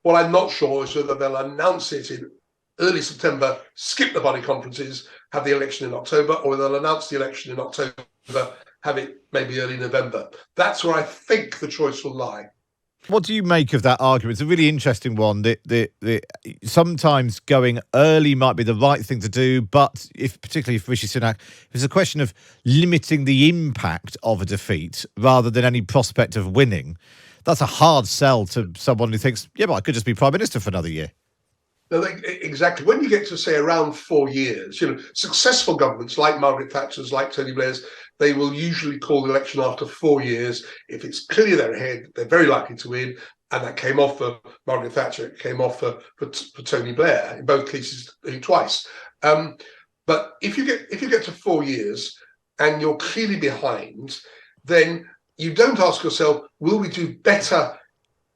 What I'm not sure is whether they'll announce it in early September, skip the party conferences, have the election in October, or they'll announce the election in October, have it maybe early November. That's where I think the choice will lie. What do you make of that argument? It's a really interesting one. Sometimes going early might be the right thing to do, but particularly if Rishi Sunak, it's a question of limiting the impact of a defeat rather than any prospect of winning. That's a hard sell to someone who thinks, yeah, but I could just be Prime Minister for another year. No, exactly. When you get to, say, around 4 years, successful governments like Margaret Thatcher's, like Tony Blair's, they will usually call the election after 4 years. If it's clear they're ahead, they're very likely to win. And that came off for Margaret Thatcher. It came off for Tony Blair, in both cases twice. But if you get to 4 years and you're clearly behind, then you don't ask yourself, will we do better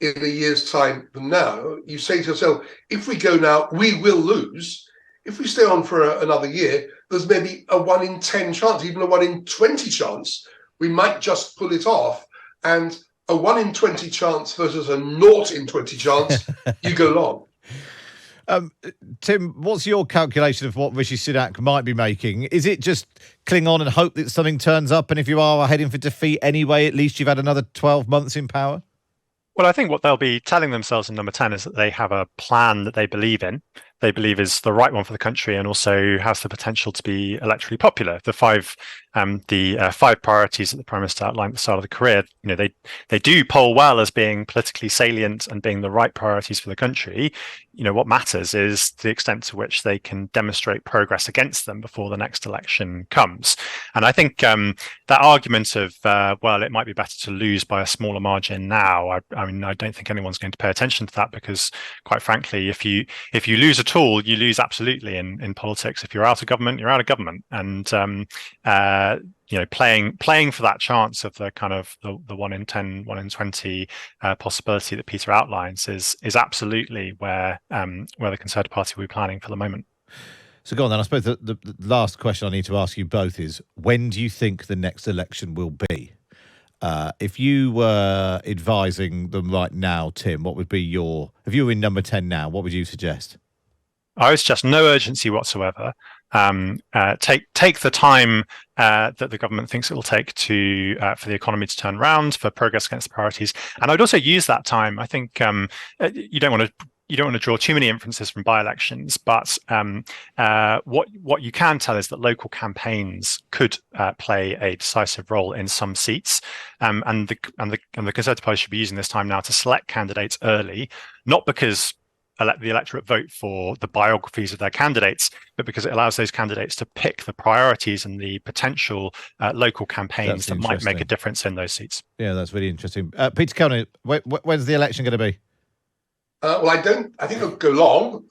in a year's time than now? You say to yourself, if we go now, we will lose. If we stay on for another year, there's maybe a 1 in 10 chance, even a 1 in 20 chance, we might just pull it off. And a 1 in 20 chance versus a 0 in 20 chance, you go long. Tim, what's your calculation of what Rishi Sunak might be making? Is it just cling on and hope that something turns up? And if you are heading for defeat anyway, at least you've had another 12 months in power? Well, I think what they'll be telling themselves in number 10 is that they have a plan that they believe in, they believe is the right one for the country and also has the potential to be electorally popular. The five priorities that the Prime Minister outlined at the start of the career, they do poll well as being politically salient and being the right priorities for the country. What matters is the extent to which they can demonstrate progress against them before the next election comes. And I think that argument of, well, it might be better to lose by a smaller margin now, I don't think anyone's going to pay attention to that because, quite frankly, if you lose at all, you lose absolutely in politics. If you're out of government, you're out of government. And playing for that chance of the kind of the 1 in 10, 1 in 20 possibility that Peter outlines is absolutely where the Conservative Party will be planning for the moment. So go on then. I suppose the last question I need to ask you both is, when do you think the next election will be? If you were advising them right now, Tim, what would be if you were in number 10 now, what would you suggest? I would suggest no urgency whatsoever. Take the time that the government thinks it will take for the economy to turn around, for progress against the priorities, and I would also use that time. I think you don't want to draw too many inferences from by-elections, but what you can tell is that local campaigns could play a decisive role in some seats, and the Conservative Party should be using this time now to select candidates early, not because the electorate vote for the biographies of their candidates, but because it allows those candidates to pick the priorities and the potential local campaigns that might make a difference in those seats. Yeah, that's really interesting. Peter Kellner, when's the election going to be? Well, I think it'll go long,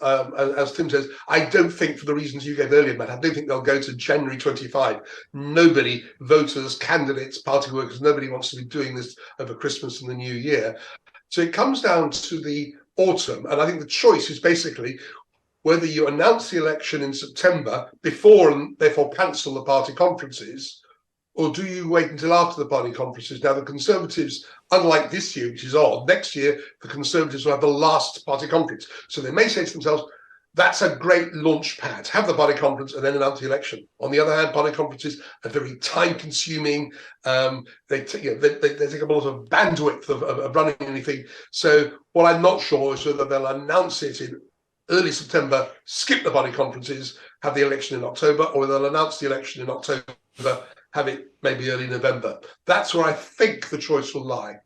as Tim says. I don't think, for the reasons you gave earlier, Matt, I don't think they'll go to January 25. Nobody, voters, candidates, party workers, nobody wants to be doing this over Christmas and the New Year. So it comes down to the autumn, and I think the choice is basically whether you announce the election in September before and therefore cancel the party conferences, or do you wait until after the party conferences? Now, the Conservatives, unlike this year, which is odd, next year the Conservatives will have the last party conference. So they may say to themselves, that's a great launch pad. Have the party conference and then announce the election. On the other hand, party conferences are very time-consuming. They take up a lot of bandwidth of running anything. So what I'm not sure is whether they'll announce it in early September, skip the party conferences, have the election in October, or they'll announce the election in October, have it maybe early November. That's where I think the choice will lie.